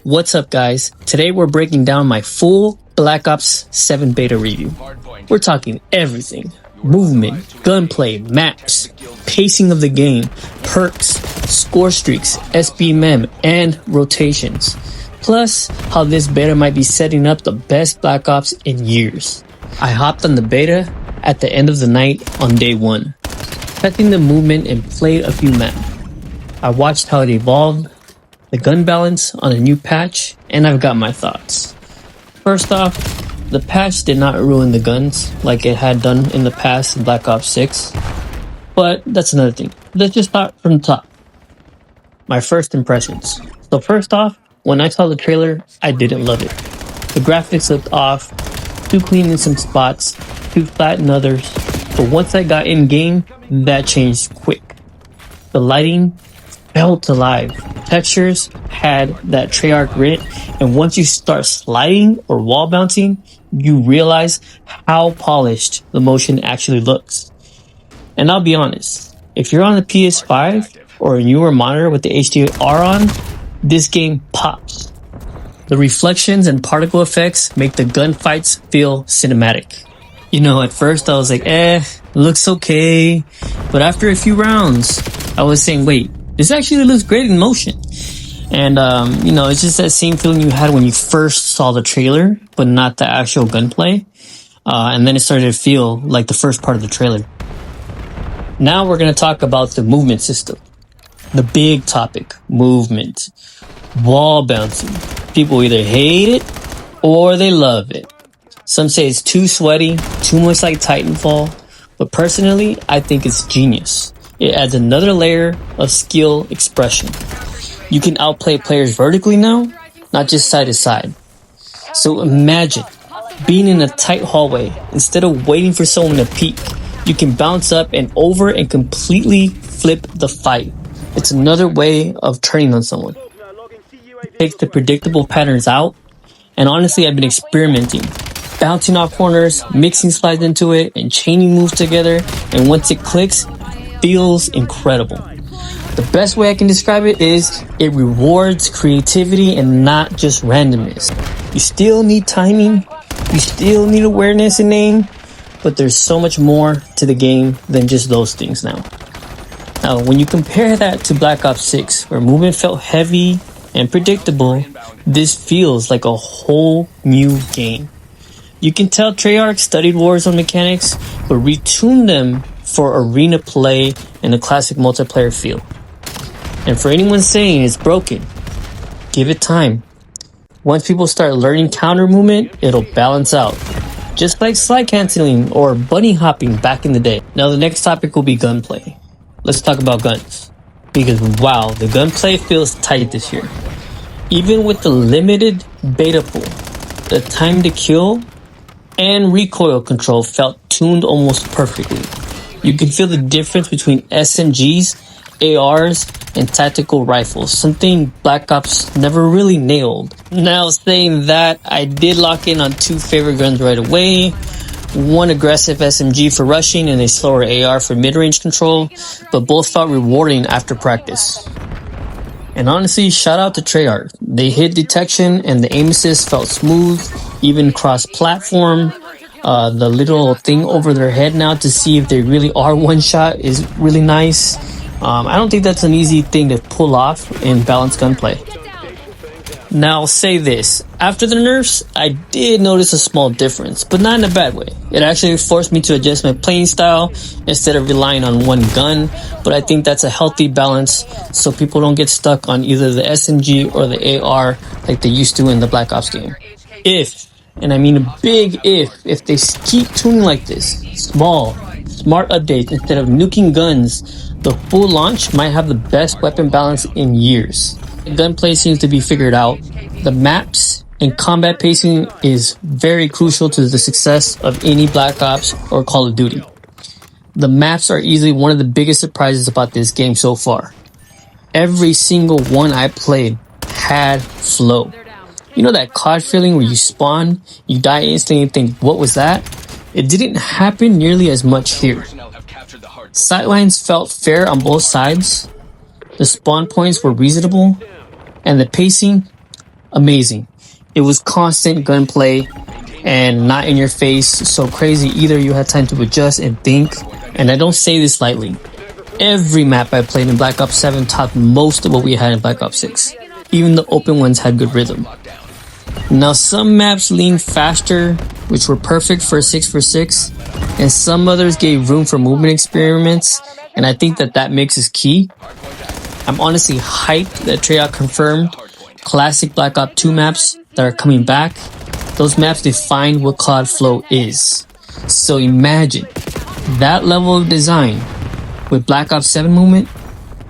What's up guys? Today we're breaking down my full Black Ops 7 beta review. We're talking everything. Movement, gunplay, maps, pacing of the game, perks, score streaks, SBMM, and rotations. Plus, how this beta might be setting up the best Black Ops in years. I hopped on the beta at the end of the night on day 1, testing the movement and played a few maps. I watched how it evolved, the gun balance on a new patch, and I've got my thoughts. First off, the patch did not ruin the guns like it had done in the past in Black Ops 6, but that's another thing. Let's just start from the top. My first impressions. So first off, when I saw the trailer, I didn't love it. The graphics looked off, too clean in some spots, too flat in others, but once I got in game, that changed quick. The lighting felt alive. Textures had that Treyarch grit, and once you start sliding or wall bouncing, you realize how polished the motion actually looks. And I'll be honest, if you're on the PS5 or a newer monitor with the HDR on, this game pops. The reflections and particle effects make the gunfights feel cinematic. You know, at first I was like, looks okay. But after a few rounds, I was saying, wait, this actually looks great in motion. And, it's just that same feeling you had when you first saw the trailer, but not the actual gunplay. And then it started to feel like the first part of the trailer. Now we're going to talk about the movement system. The big topic, movement. Wall bouncing. People either hate it or they love it. Some say it's too sweaty, too much like Titanfall. But personally, I think it's genius. It adds another layer of skill expression. You can outplay players vertically now, not just side to side. So imagine being in a tight hallway. Instead of waiting for someone to peek, you can bounce up and over and completely flip the fight. It's another way of turning on someone. It takes the predictable patterns out. And honestly, I've been experimenting. Bouncing off corners, mixing slides into it, and chaining moves together. And once it clicks, feels incredible. The best way I can describe it is it rewards creativity and not just randomness. You still need timing, you still need awareness and aim, but there's so much more to the game than just those things now. Now, when you compare that to Black Ops 6, where movement felt heavy and predictable, this feels like a whole new game. You can tell Treyarch studied Warzone mechanics, but retuned them for arena play and a classic multiplayer feel. And for anyone saying it's broken, give it time. Once people start learning counter movement, it'll balance out. Just like slide canceling or bunny hopping back in the day. Now the next topic will be gunplay. Let's talk about guns. Because wow, the gunplay feels tight this year. Even with the limited beta pool, the time to kill and recoil control felt tuned almost perfectly. You can feel the difference between SMGs, ARs, and tactical rifles, something Black Ops never really nailed. Now saying that, I did lock in on 2 favorite guns right away. One aggressive SMG for rushing and a slower AR for mid-range control, but both felt rewarding after practice. And honestly, shout out to Treyarch. They hit detection and the aim assist felt smooth, even cross-platform. The little thing over their head now to see if they really are one shot is really nice. I don't think that's an easy thing to pull off in balanced gunplay. Now I'll say this, after the nerfs, I did notice a small difference, but not in a bad way. It actually forced me to adjust my playing style instead of relying on one gun, but I think that's a healthy balance so people don't get stuck on either the SMG or the AR like they used to in the Black Ops game. If, and I mean a big if they keep tuning like this, small, smart updates instead of nuking guns, the full launch might have the best weapon balance in years. The gunplay seems to be figured out. The maps and combat pacing is very crucial to the success of any Black Ops or Call of Duty. The maps are easily one of the biggest surprises about this game so far. Every single one I played had flow. You know that COD feeling where you spawn, you die instantly and think, what was that? It didn't happen nearly as much here. Sightlines felt fair on both sides. The spawn points were reasonable. And the pacing, amazing. It was constant gunplay and not in your face, so crazy either. You had time to adjust and think, and I don't say this lightly. Every map I played in Black Ops 7 topped most of what we had in Black Ops 6. Even the open ones had good rhythm. Now some maps leaned faster, which were perfect for a 6v6, and some others gave room for movement experiments, and I think that mix is key. I'm honestly hyped that Treyarch confirmed classic Black Ops 2 maps that are coming back. Those maps define what COD flow is. So imagine that level of design with Black Ops 7 movement.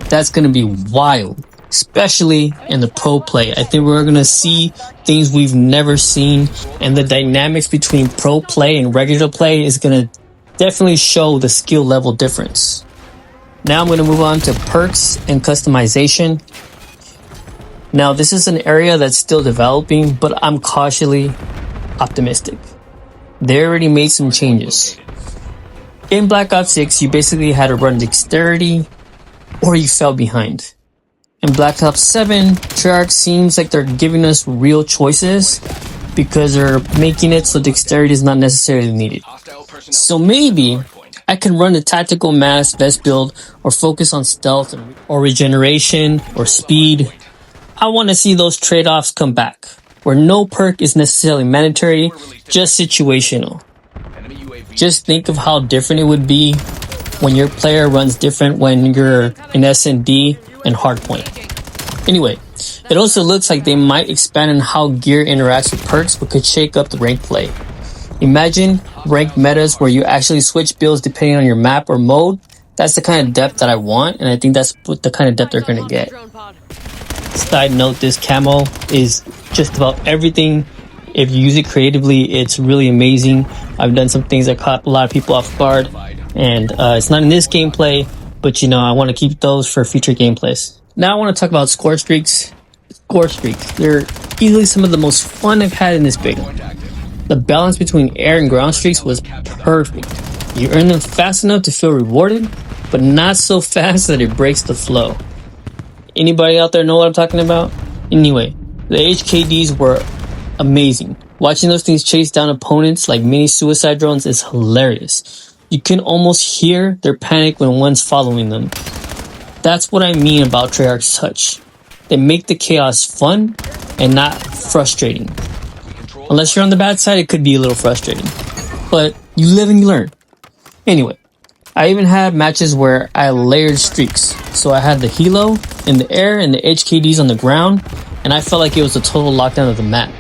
That's going to be wild, especially in the pro play. I think we're going to see things we've never seen, and the dynamics between pro play and regular play is going to definitely show the skill level difference. Now I'm going to move on to perks and customization. Now this is an area that's still developing, but I'm cautiously optimistic. They already made some changes. In Black Ops 6, you basically had to run dexterity or you fell behind. In Black Ops 7, Treyarch seems like they're giving us real choices because they're making it so dexterity is not necessarily needed. So maybe I can run a tactical mass vest build or focus on stealth or regeneration or speed. I want to see those trade-offs come back, where no perk is necessarily mandatory, just situational. Just think of how different it would be when your player runs different when you're in S&D and hardpoint. Anyway, it also looks like they might expand on how gear interacts with perks, but could shake up the rank play. Imagine ranked metas where you actually switch builds depending on your map or mode. That's the kind of depth that I want, and I think that's what the kind of depth they're going to get. Side note, this camo is just about everything. If you use it creatively, it's really amazing. I've done some things that caught a lot of people off guard, and it's not in this gameplay, but I want to keep those for future gameplays. Now I want to talk about Scorestreaks. Scorestreaks, they're easily some of the most fun I've had in this beta. The balance between air and ground streaks was perfect. You earn them fast enough to feel rewarded, but not so fast that it breaks the flow. Anybody out there know what I'm talking about? Anyway, the HKDs were amazing. Watching those things chase down opponents like mini suicide drones is hilarious. You can almost hear their panic when one's following them. That's what I mean about Treyarch's touch. They make the chaos fun and not frustrating. Unless you're on the bad side, it could be a little frustrating. But you live and you learn. Anyway, I even had matches where I layered streaks. So I had the helo in the air and the HKDs on the ground, and I felt like it was a total lockdown of the map.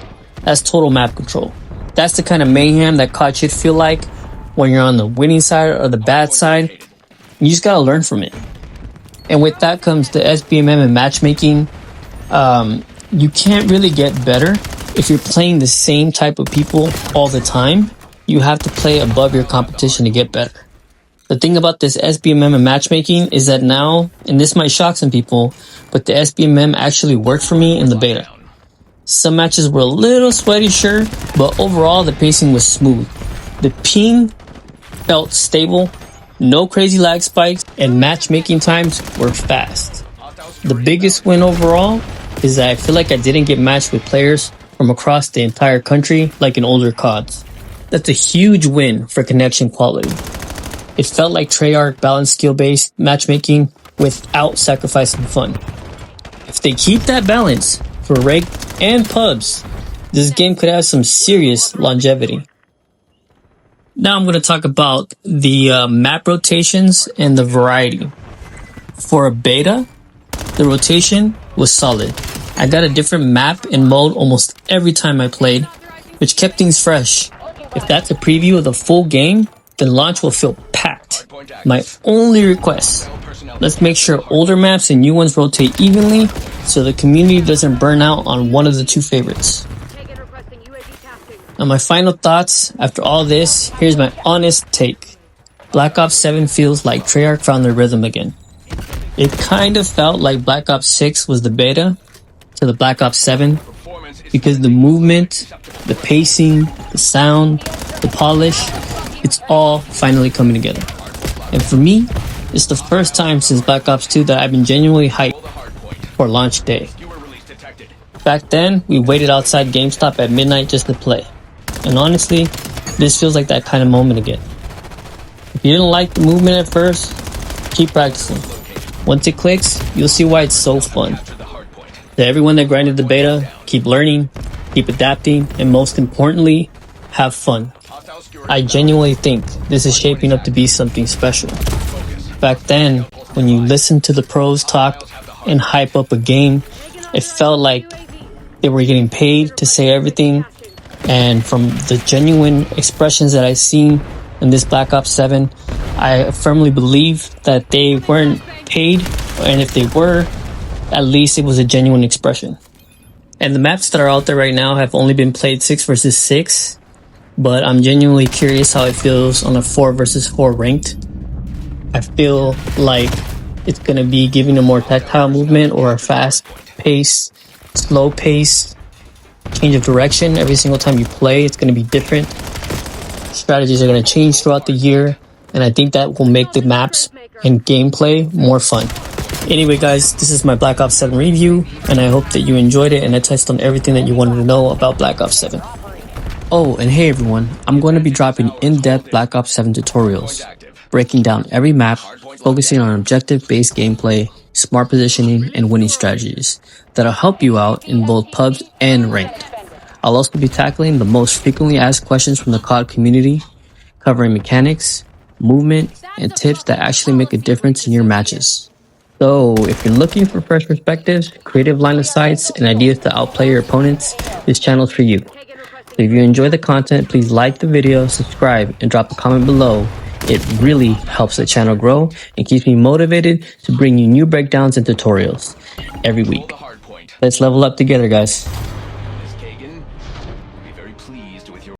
That's total map control. That's the kind of mayhem that COD should feel like when you're on the winning side or the bad side. You just gotta learn from it. And with that comes the SBMM and matchmaking. You can't really get better if you're playing the same type of people all the time. You have to play above your competition to get better. The thing about this SBMM and matchmaking is that now, and this might shock some people, but the SBMM actually worked for me in the beta. Some matches were a little sweaty, sure, but overall the pacing was smooth. The ping felt stable, no crazy lag spikes, and matchmaking times were fast. The biggest win overall is that I feel like I didn't get matched with players from across the entire country like in older CODs. That's a huge win for connection quality. It felt like Treyarch balanced skill-based matchmaking without sacrificing fun. If they keep that balance for ranked and pubs, this game could have some serious longevity. Now I'm going to talk about the map rotations and the variety. For a beta, the rotation was solid. I got a different map and mode almost every time I played, which kept things fresh. If that's a preview of the full game, then launch will feel packed. My only request, let's make sure older maps and new ones rotate evenly so the community doesn't burn out on one of the two favorites. Now my final thoughts after all this, here's my honest take. Black Ops 7 feels like Treyarch found their rhythm again. It kind of felt like Black Ops 6 was the beta to the Black Ops 7 because the movement, the pacing, the sound, the polish, it's all finally coming together. And for me, it's the first time since Black Ops 2 that I've been genuinely hyped for launch day. Back then, we waited outside GameStop at midnight just to play. And honestly, this feels like that kind of moment again. If you didn't like the movement at first, keep practicing. Once it clicks, you'll see why it's so fun. To everyone that grinded the beta, keep learning, keep adapting, and most importantly, have fun. I genuinely think this is shaping up to be something special. Back then, when you listened to the pros talk and hype up a game, it felt like they were getting paid to say everything. And from the genuine expressions that I've seen in this Black Ops 7, I firmly believe that they weren't paid, and if they were, at least it was a genuine expression. And the maps that are out there right now have only been played 6 versus 6, but I'm genuinely curious how it feels on a 4 versus 4 ranked. I feel like it's going to be giving a more tactile movement or a fast pace, slow pace, change of direction every single time you play. It's going to be different. Strategies are going to change throughout the year, and I think that will make the maps and gameplay more fun. Anyway guys, this is my Black Ops 7 review, and I hope that you enjoyed it and I touched on everything that you wanted to know about Black Ops 7. Oh, and hey everyone, I'm going to be dropping in-depth Black Ops 7 tutorials, breaking down every map, focusing on objective-based gameplay, smart positioning, and winning strategies that'll help you out in both pubs and ranked. I'll also be tackling the most frequently asked questions from the COD community, covering mechanics, movement, and tips that actually make a difference in your matches. So, if you're looking for fresh perspectives, creative line of sights, and ideas to outplay your opponents, this channel's for you. So if you enjoy the content, please like the video, subscribe, and drop a comment below. It really helps the channel grow and keeps me motivated to bring you new breakdowns and tutorials every week. Let's level up together, guys.